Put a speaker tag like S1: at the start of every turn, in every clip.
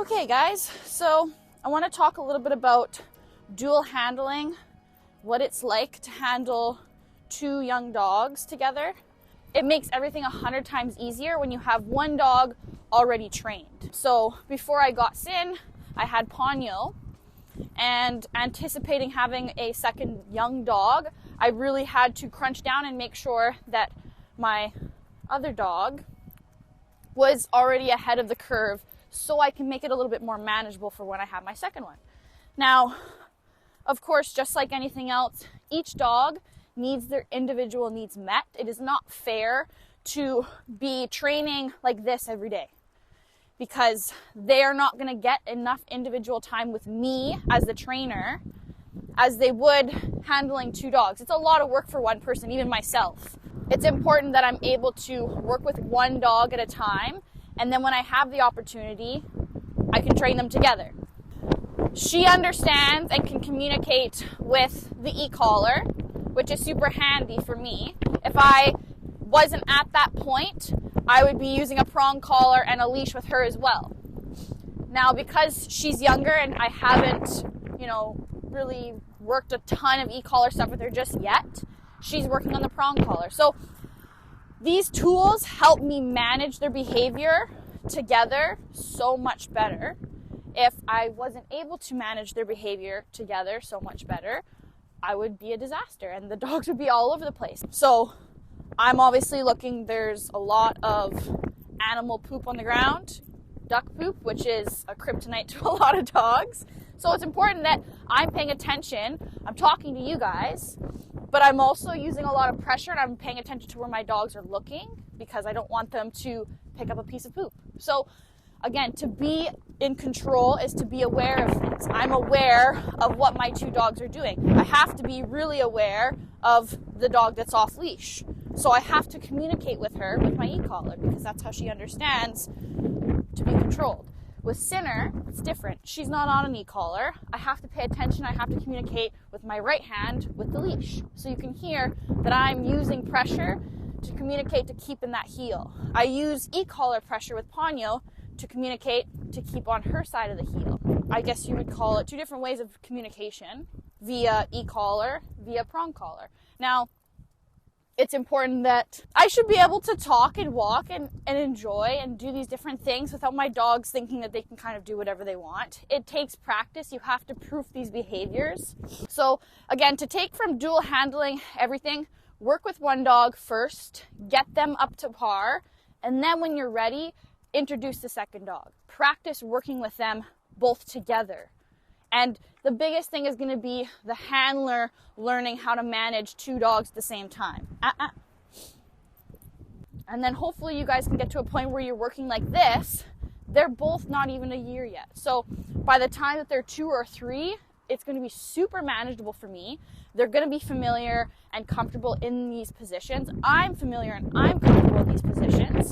S1: Okay guys, so I want to talk a little bit about dual handling, what it's like to handle two young dogs together. It makes everything 100 times easier when you have one dog already trained. So before I got Sin, I had Ponyo, and anticipating having a second young dog, I really had to crunch down and make sure that my other dog was already ahead of the curve so I can make it a little bit more manageable for when I have my second one. Now, of course, just like anything else, each dog needs their individual needs met. It is not fair to be training like this every day because they are not going to get enough individual time with me as the trainer as they would handling two dogs. It's a lot of work for one person, even myself. It's important that I'm able to work with one dog at a time, and then when I have the opportunity, I can train them together. She understands and can communicate with the e-collar, which is super handy for me. If I wasn't at that point, I would be using a prong collar and a leash with her as well. Now, because she's younger and I haven't, really worked a ton of e-collar stuff with her just yet, she's working on the prong collar. So these tools help me manage their behavior together so much better. If I wasn't able to manage their behavior together so much better, I would be a disaster and the dogs would be all over the place. So I'm obviously looking, there's a lot of animal poop on the ground, duck poop, which is a kryptonite to a lot of dogs. So it's important that I'm paying attention. I'm talking to you guys, but I'm also using a lot of pressure and I'm paying attention to where my dogs are looking because I don't want them to pick up a piece of poop. So again, to be in control is to be aware of things. I'm aware of what my two dogs are doing. I have to be really aware of the dog that's off leash. So I have to communicate with her with my e-collar because that's how she understands to be controlled. With Sinner, it's different. She's not on an e-collar. I have to pay attention. I have to communicate with my right hand with the leash. So you can hear that I'm using pressure to communicate to keep in that heel. I use e-collar pressure with Ponyo to communicate to keep on her side of the heel. I guess you would call it two different ways of communication, via e-collar, via prong collar. Now, it's important that I should be able to talk and walk and enjoy and do these different things without my dogs thinking that they can kind of do whatever they want. It takes practice. You have to proof these behaviors. So again, to take from dual handling everything, work with one dog first, get them up to par, and then when you're ready, introduce the second dog. Practice working with them both together. And the biggest thing is going to be the handler learning how to manage two dogs at the same time. And then hopefully you guys can get to a point where you're working like this. They're both not even a year yet. So by the time that they're 2 or 3, it's going to be super manageable for me. They're going to be familiar and comfortable in these positions. I'm familiar and I'm comfortable in these positions.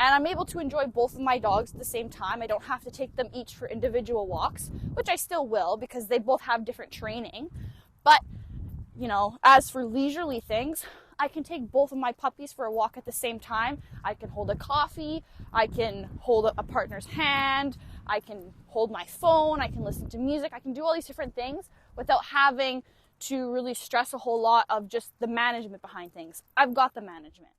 S1: And I'm able to enjoy both of my dogs at the same time. I don't have to take them each for individual walks, which I still will because they both have different training. But, as for leisurely things, I can take both of my puppies for a walk at the same time. I can hold a coffee. I can hold a partner's hand. I can hold my phone. I can listen to music. I can do all these different things without having to really stress a whole lot of just the management behind things. I've got the management.